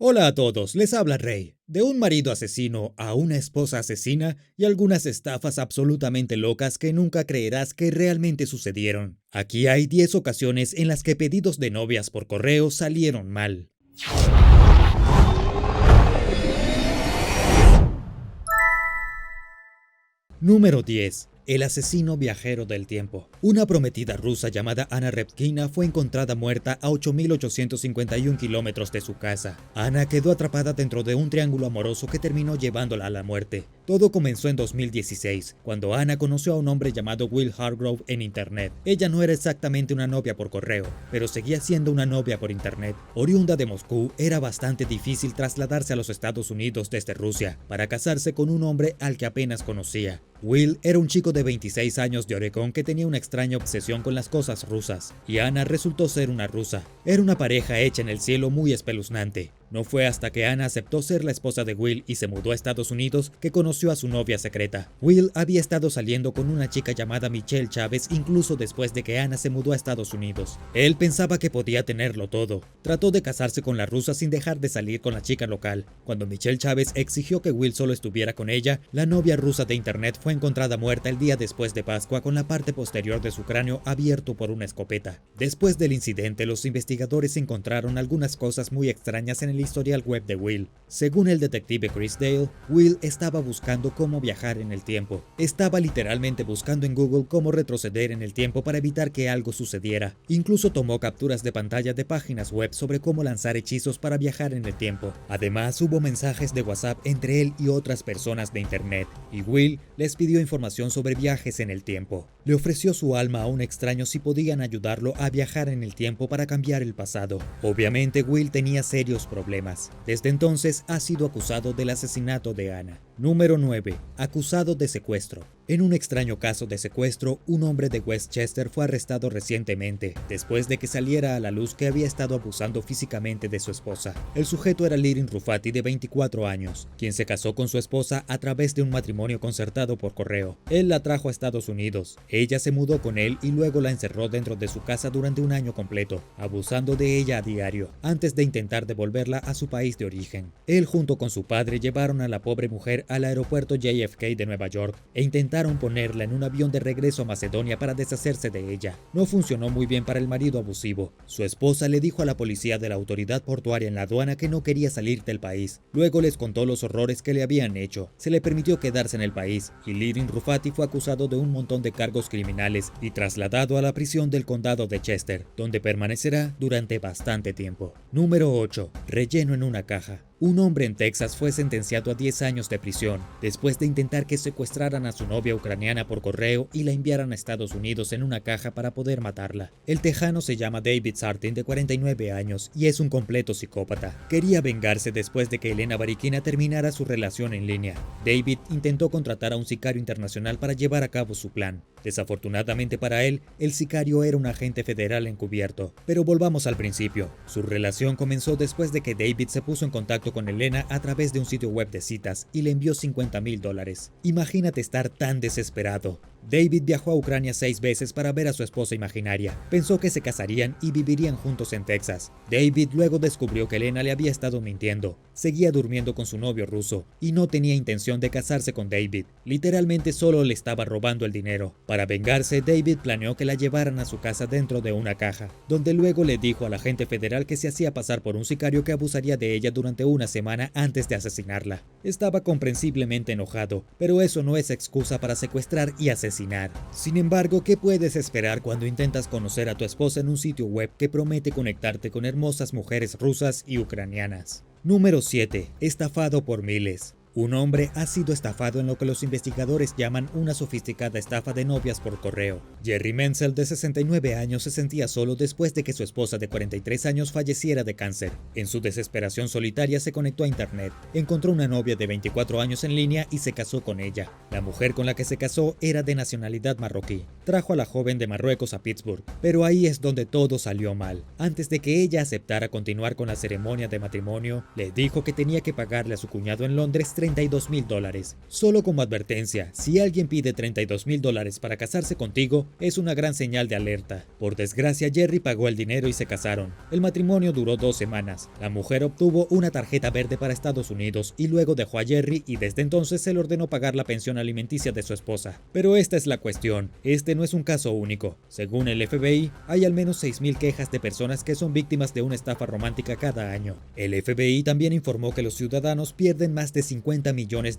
Hola a todos, les habla Rey. De un marido asesino a una esposa asesina y algunas estafas absolutamente locas que nunca creerás que realmente sucedieron. Aquí hay 10 ocasiones en las que pedidos de novias por correo salieron mal. Número 10. El asesino viajero del tiempo. Una prometida rusa llamada Anna Repkina fue encontrada muerta a 8.851 kilómetros de su casa. Anna quedó atrapada dentro de un triángulo amoroso que terminó llevándola a la muerte. Todo comenzó en 2016, cuando Anna conoció a un hombre llamado Will Hargrove en internet. Ella no era exactamente una novia por correo, pero seguía siendo una novia por internet. Oriunda de Moscú, era bastante difícil trasladarse a los Estados Unidos desde Rusia para casarse con un hombre al que apenas conocía. Will era un chico de 26 años de Oregón que tenía una extraña obsesión con las cosas rusas, y Anna resultó ser una rusa. Era una pareja hecha en el cielo muy espeluznante. No fue hasta que Anna aceptó ser la esposa de Will y se mudó a Estados Unidos que conoció a su novia secreta. Will había estado saliendo con una chica llamada Michelle Chávez incluso después de que Anna se mudó a Estados Unidos. Él pensaba que podía tenerlo todo. Trató de casarse con la rusa sin dejar de salir con la chica local. Cuando Michelle Chávez exigió que Will solo estuviera con ella, la novia rusa de internet fue encontrada muerta el día después de Pascua con la parte posterior de su cráneo abierto por una escopeta. Después del incidente, los investigadores encontraron algunas cosas muy extrañas en el historial web de Will. Según el detective Chris Dale, Will estaba buscando cómo viajar en el tiempo. Estaba literalmente buscando en Google cómo retroceder en el tiempo para evitar que algo sucediera. Incluso tomó capturas de pantalla de páginas web sobre cómo lanzar hechizos para viajar en el tiempo. Además, hubo mensajes de WhatsApp entre él y otras personas de internet, y Will les pidió información sobre viajes en el tiempo. Le ofreció su alma a un extraño si podían ayudarlo a viajar en el tiempo para cambiar el pasado. Obviamente, Will tenía serios problemas. Desde entonces ha sido acusado del asesinato de Anna. Número 9. Acusado de secuestro. En un extraño caso de secuestro, un hombre de Westchester fue arrestado recientemente, después de que saliera a la luz que había estado abusando físicamente de su esposa. El sujeto era Lirin Rufati, de 24 años, quien se casó con su esposa a través de un matrimonio concertado por correo. Él la trajo a Estados Unidos. Ella se mudó con él y luego la encerró dentro de su casa durante un año completo, abusando de ella a diario, antes de intentar devolverla a su país de origen. Él junto con su padre llevaron a la pobre mujer al aeropuerto JFK de Nueva York e intentaron ponerla en un avión de regreso a Macedonia para deshacerse de ella. No funcionó muy bien para el marido abusivo. Su esposa le dijo a la policía de la autoridad portuaria en la aduana que no quería salir del país. Luego les contó los horrores que le habían hecho. Se le permitió quedarse en el país y Lirin Rufati fue acusado de un montón de cargos criminales y trasladado a la prisión del condado de Chester, donde permanecerá durante bastante tiempo. Número 8. Relleno en una caja. Un hombre en Texas fue sentenciado a 10 años de prisión después de intentar que secuestraran a su novia ucraniana por correo y la enviaran a Estados Unidos en una caja para poder matarla. El tejano se llama David Sartin, de 49 años, y es un completo psicópata. Quería vengarse después de que Elena Bariquina terminara su relación en línea. David intentó contratar a un sicario internacional para llevar a cabo su plan. Desafortunadamente para él, el sicario era un agente federal encubierto. Pero volvamos al principio. Su relación comenzó después de que David se puso en contacto con Elena a través de un sitio web de citas y le envió $50,000. Imagínate estar tan desesperado. David viajó a Ucrania 6 veces para ver a su esposa imaginaria. Pensó que se casarían y vivirían juntos en Texas. David luego descubrió que Elena le había estado mintiendo. Seguía durmiendo con su novio ruso y no tenía intención de casarse con David. Literalmente solo le estaba robando el dinero. Para vengarse, David planeó que la llevaran a su casa dentro de una caja, donde luego le dijo al agente federal que se hacía pasar por un sicario que abusaría de ella durante una semana antes de asesinarla. Estaba comprensiblemente enojado, pero eso no es excusa para secuestrar y asesinar. Sin embargo, ¿qué puedes esperar cuando intentas conocer a tu esposa en un sitio web que promete conectarte con hermosas mujeres rusas y ucranianas? Número 7. Estafado por miles. Un hombre ha sido estafado en lo que los investigadores llaman una sofisticada estafa de novias por correo. Jerry Menzel, de 69 años, se sentía solo después de que su esposa de 43 años falleciera de cáncer. En su desesperación solitaria se conectó a internet, encontró una novia de 24 años en línea y se casó con ella. La mujer con la que se casó era de nacionalidad marroquí. Trajo a la joven de Marruecos a Pittsburgh, pero ahí es donde todo salió mal. Antes de que ella aceptara continuar con la ceremonia de matrimonio, le dijo que tenía que pagarle a su cuñado en Londres $32,000. Solo como advertencia, si alguien pide $32,000 para casarse contigo, es una gran señal de alerta. Por desgracia, Jerry pagó el dinero y se casaron. El matrimonio duró 2 semanas. La mujer obtuvo una tarjeta verde para Estados Unidos y luego dejó a Jerry, y desde entonces se le ordenó pagar la pensión alimenticia de su esposa. Pero esta es la cuestión, este no es un caso único. Según el FBI, hay al menos 6,000 quejas de personas que son víctimas de una estafa romántica cada año. El FBI también informó que los ciudadanos pierden más de $50 millones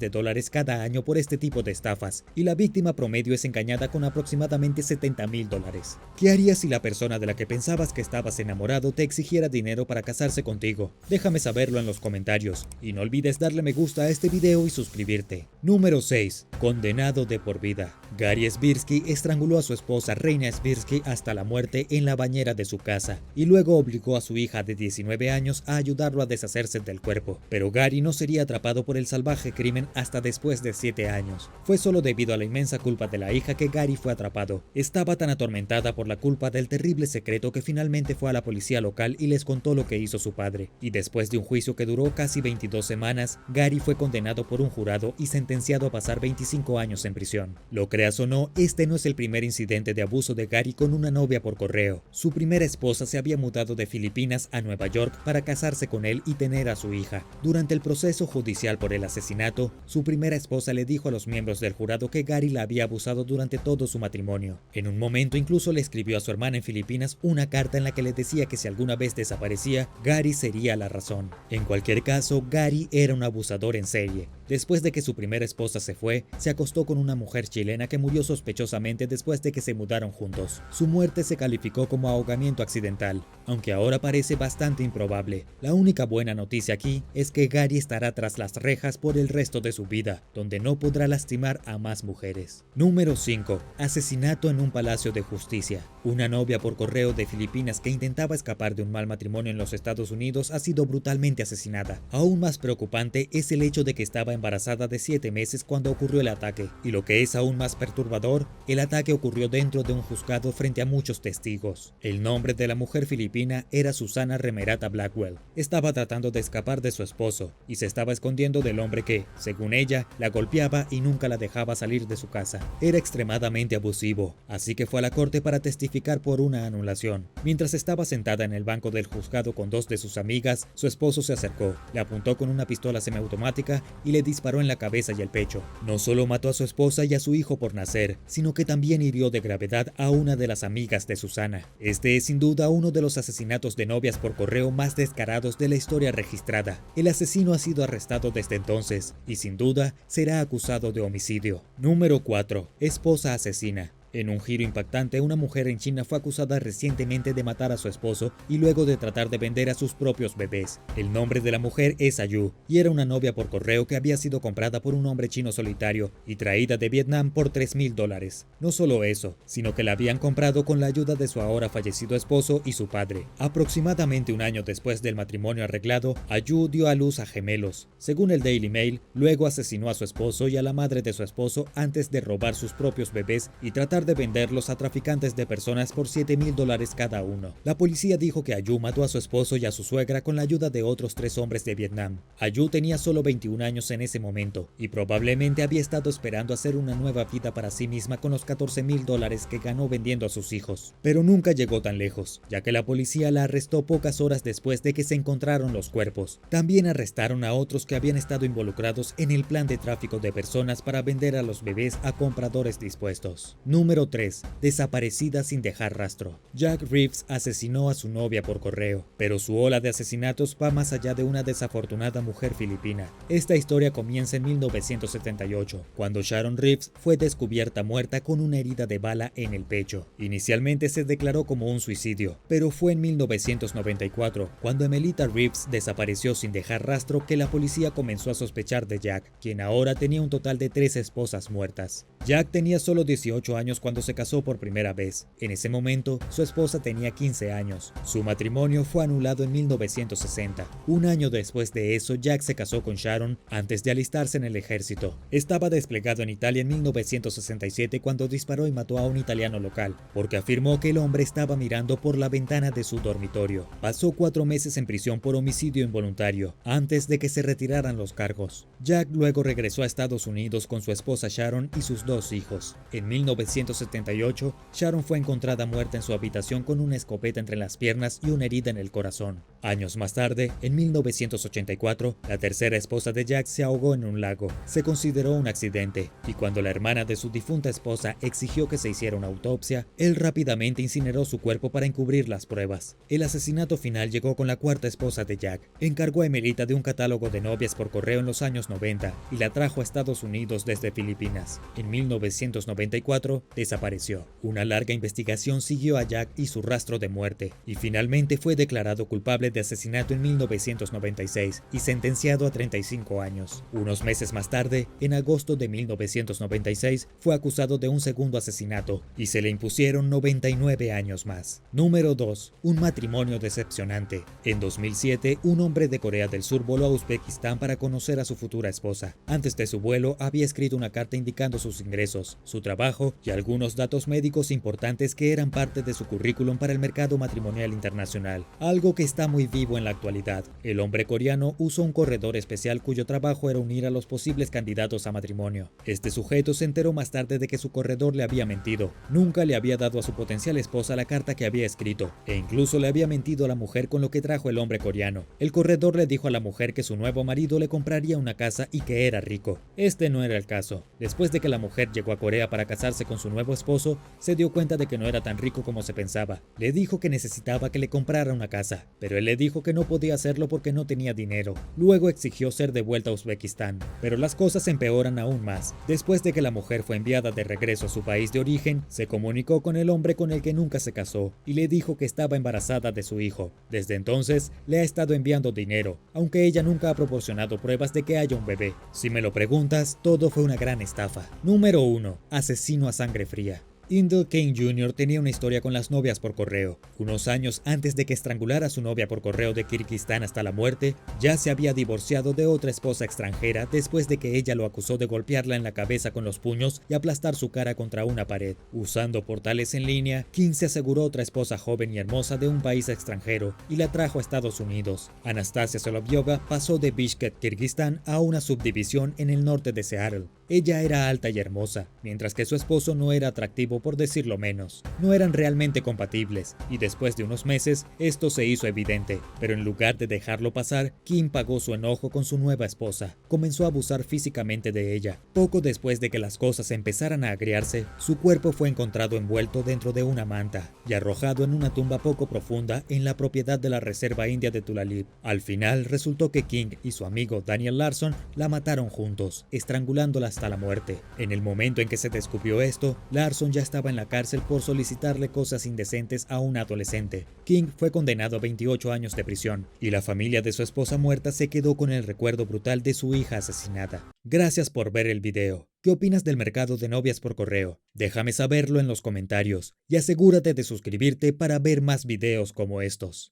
cada año por este tipo de estafas, y la víctima promedio es engañada con aproximadamente $70,000. ¿Qué harías si la persona de la que pensabas que estabas enamorado te exigiera dinero para casarse contigo? Déjame saberlo en los comentarios, y no olvides darle me gusta a este video y suscribirte. Número 6. Condenado de por vida. Gary Sbirsky estranguló a su esposa Reina Sbirsky hasta la muerte en la bañera de su casa, y luego obligó a su hija de 19 años a ayudarlo a deshacerse del cuerpo. Pero Gary no sería atrapado por el salvaje crimen hasta después de 7 años. Fue solo debido a la inmensa culpa de la hija que Gary fue atrapado. Estaba tan atormentada por la culpa del terrible secreto que finalmente fue a la policía local y les contó lo que hizo su padre. Y después de un juicio que duró casi 22 semanas, Gary fue condenado por un jurado y sentenciado a pasar 25 años en prisión. Lo creas o no, este no es el primer incidente de abuso de Gary con una novia por correo. Su primera esposa se había mudado de Filipinas a Nueva York para casarse con él y tener a su hija. Durante el proceso judicial por el asesinato, su primera esposa le dijo a los miembros del jurado que Gary la había abusado durante todo su matrimonio. En un momento incluso le escribió a su hermana en Filipinas una carta en la que le decía que si alguna vez desaparecía, Gary sería la razón. En cualquier caso, Gary era un abusador en serie. Después de que su primera esposa se fue, se acostó con una mujer chilena que murió sospechosamente después de que se mudaron juntos. Su muerte se calificó como ahogamiento accidental, aunque ahora parece bastante improbable. La única buena noticia aquí es que Gary estará tras las rejas por el resto de su vida, donde no podrá lastimar a más mujeres. Número 5. Asesinato en un palacio de justicia. Una novia por correo de Filipinas que intentaba escapar de un mal matrimonio en los Estados Unidos ha sido brutalmente asesinada. Aún más preocupante es el hecho de que estaba embarazada de 7 meses cuando ocurrió el ataque, y lo que es aún más perturbador, el ataque ocurrió dentro de un juzgado frente a muchos testigos. El nombre de la mujer filipina era Susana Remerata Blackwell. Estaba tratando de escapar de su esposo y se estaba escondiendo del hombre que, según ella, la golpeaba y nunca la dejaba salir de su casa. Era extremadamente abusivo, así que fue a la corte para testificar por una anulación. Mientras estaba sentada en el banco del juzgado con 2 de sus amigas, su esposo se acercó, le apuntó con una pistola semiautomática y le disparó en la cabeza y el pecho. No solo mató a su esposa y a su hijo por nacer, sino que también hirió de gravedad a una de las amigas de Susana. Este es sin duda uno de los asesinatos de novias por correo más descarados de la historia registrada. El asesino ha sido arrestado desde entonces y sin duda será acusado de homicidio. Número 4. Esposa asesina. En un giro impactante, una mujer en China fue acusada recientemente de matar a su esposo y luego de tratar de vender a sus propios bebés. El nombre de la mujer es Ayu y era una novia por correo que había sido comprada por un hombre chino solitario y traída de Vietnam por $3,000. No solo eso, sino que la habían comprado con la ayuda de su ahora fallecido esposo y su padre. Aproximadamente un año después del matrimonio arreglado, Ayu dio a luz a gemelos. Según el Daily Mail, luego asesinó a su esposo y a la madre de su esposo antes de robar sus propios bebés y tratar de venderlos a traficantes de personas por $7,000 cada uno. La policía dijo que Ayu mató a su esposo y a su suegra con la ayuda de otros 3 hombres de Vietnam. Ayu tenía solo 21 años en ese momento y probablemente había estado esperando hacer una nueva vida para sí misma con los $14,000 que ganó vendiendo a sus hijos. Pero nunca llegó tan lejos, ya que la policía la arrestó pocas horas después de que se encontraron los cuerpos. También arrestaron a otros que habían estado involucrados en el plan de tráfico de personas para vender a los bebés a compradores dispuestos. Número 3. Desaparecida sin dejar rastro. Jack Reeves asesinó a su novia por correo, pero su ola de asesinatos va más allá de una desafortunada mujer filipina. Esta historia comienza en 1978, cuando Sharon Reeves fue descubierta muerta con una herida de bala en el pecho. Inicialmente se declaró como un suicidio, pero fue en 1994, cuando Emelita Reeves desapareció sin dejar rastro, que la policía comenzó a sospechar de Jack, quien ahora tenía un total de 3 esposas muertas. Jack tenía solo 18 años cuando se casó por primera vez. En ese momento, su esposa tenía 15 años. Su matrimonio fue anulado en 1960. Un año después de eso, Jack se casó con Sharon antes de alistarse en el ejército. Estaba desplegado en Italia en 1967 cuando disparó y mató a un italiano local, porque afirmó que el hombre estaba mirando por la ventana de su dormitorio. Pasó 4 meses en prisión por homicidio involuntario, antes de que se retiraran los cargos. Jack luego regresó a Estados Unidos con su esposa Sharon y sus 2 hijos. En 1978, Sharon fue encontrada muerta en su habitación con una escopeta entre las piernas y una herida en el corazón. Años más tarde, en 1984, la tercera esposa de Jack se ahogó en un lago. Se consideró un accidente, y cuando la hermana de su difunta esposa exigió que se hiciera una autopsia, él rápidamente incineró su cuerpo para encubrir las pruebas. El asesinato final llegó con la cuarta esposa de Jack. Encargó a Emelita de un catálogo de novias por correo en los años 90 y la trajo a Estados Unidos desde Filipinas. En 1994 desapareció. Una larga investigación siguió a Jack y su rastro de muerte, y finalmente fue declarado culpable de asesinato en 1996 y sentenciado a 35 años. Unos meses más tarde, en agosto de 1996, fue acusado de un segundo asesinato y se le impusieron 99 años más. Número 2. Un matrimonio decepcionante. En 2007, un hombre de Corea del Sur voló a Uzbekistán para conocer a su futura esposa. Antes de su vuelo, había escrito una carta indicando sus ingresos, su trabajo y algunos datos médicos importantes que eran parte de su currículum para el mercado matrimonial internacional, algo que está muy vivo en la actualidad. El hombre coreano usó un corredor especial cuyo trabajo era unir a los posibles candidatos a matrimonio. Este sujeto se enteró más tarde de que su corredor le había mentido. Nunca le había dado a su potencial esposa la carta que había escrito, e incluso le había mentido a la mujer con lo que trajo el hombre coreano. El corredor le dijo a la mujer que su nuevo marido le compraría una casa y que era rico. Este no era el caso. Después de que la mujer llegó a Corea para casarse con su nuevo esposo, se dio cuenta de que no era tan rico como se pensaba. Le dijo que necesitaba que le comprara una casa, pero él le dijo que no podía hacerlo porque no tenía dinero. Luego exigió ser devuelta a Uzbekistán, pero las cosas empeoran aún más. Después de que la mujer fue enviada de regreso a su país de origen, se comunicó con el hombre con el que nunca se casó y le dijo que estaba embarazada de su hijo. Desde entonces, le ha estado enviando dinero, aunque ella nunca ha proporcionado pruebas de que haya un bebé. Si me lo preguntas, todo fue una gran estafa. Número 1. Asesino a sangre fría. Indel Kane Jr. tenía una historia con las novias por correo. Unos años antes de que estrangulara a su novia por correo de Kirguistán hasta la muerte, ya se había divorciado de otra esposa extranjera después de que ella lo acusó de golpearla en la cabeza con los puños y aplastar su cara contra una pared. Usando portales en línea, King se aseguró otra esposa joven y hermosa de un país extranjero y la trajo a Estados Unidos. Anastasia Solovyova pasó de Bishkek, Kirguistán, a una subdivisión en el norte de Seattle. Ella era alta y hermosa, mientras que su esposo no era atractivo por decirlo menos. No eran realmente compatibles, y después de unos meses, esto se hizo evidente, pero en lugar de dejarlo pasar, Kim pagó su enojo con su nueva esposa. Comenzó a abusar físicamente de ella. Poco después de que las cosas empezaran a agriarse, su cuerpo fue encontrado envuelto dentro de una manta y arrojado en una tumba poco profunda en la propiedad de la Reserva India de Tulalip. Al final, resultó que King y su amigo Daniel Larson la mataron juntos, estrangulándola hasta la muerte. En el momento en que se descubrió esto, Larson ya estaba en la cárcel por solicitarle cosas indecentes a un adolescente. King fue condenado a 28 años de prisión, y la familia de su esposa muerta se quedó con el recuerdo brutal de su hija asesinada. Gracias por ver el video. ¿Qué opinas del mercado de novias por correo? Déjame saberlo en los comentarios, y asegúrate de suscribirte para ver más videos como estos.